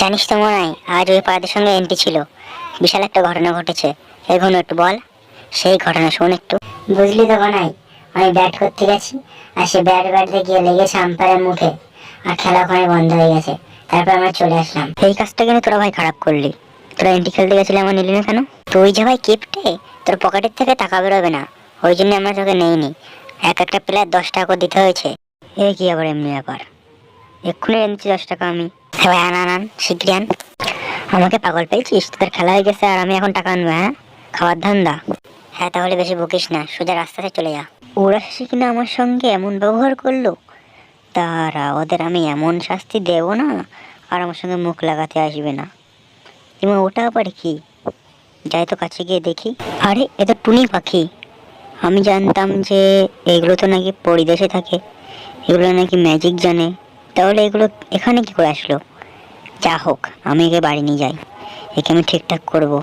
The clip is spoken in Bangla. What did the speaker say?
জানিস তো মনে হয় আজ ওই পাড়াদের সঙ্গে এন্ট্রি ছিল, বিশাল একটা ঘটনা ঘটেছে। এখন একটু বল, সেই ঘটনা শোন একটু। বুঝলি তো গনাই, আমি ব্যাট করতে গেছি আর সে ব্যাটে গিয়ে লেগেছে আম্পায়ারের মুখে, আর খেলা ওখানে বন্ধ হয়ে গেছে। তারপর আমরা চলে আসলাম। এই কাজটা কিন্তু তোরা ভাই খারাপ করলি। তোরা এন্ট্রি খেলতে গেছিলি, আমার নিলি না কেন? তুই যে ভাই কিপটে, তোর পকেটের থেকে টাকা বেরোবে না, ওই জন্য আমরা তোকে নেইনি। এক একটা প্লেয়ার 10 টাকা করে দিতে হয়েছে। এ কি আবার এমনি ব্যাপার? এক্ষুনি এনেছি 10 টাকা আমি। হ্যাঁ ভাই, আন শিগগিরি আন। আমাকে পাগল পেয়েছিস? তোদের খেলা হয়ে গেছে আর আমি এখন টাকা আনবো? হ্যাঁ, খাওয়ার ধান্দা? হ্যাঁ, তাহলে বেশি বকিস না, সোজা রাস্তাতে চলে যা। ওরা শেষে কিনা আমার সঙ্গে এমন ব্যবহার করলো, তারা ওদের আমি এমন শাস্তি দেব না আর আমার সঙ্গে মুখ লাগাতে আসবে না। এবং ওটা আবার কি? যাই তো কাছে গিয়ে দেখি। আরে এ তো টুনি পাখি। আমি জানতাম যে এগুলো তো নাকি পরিদেশে থাকে, এগুলো নাকি ম্যাজিক জানে। তাহলে এগুলো এখানে কি করে আসলো? যা হোক, আমি একে বাড়ি নিয়ে যাই, একে আমি ঠিকঠাক করবো।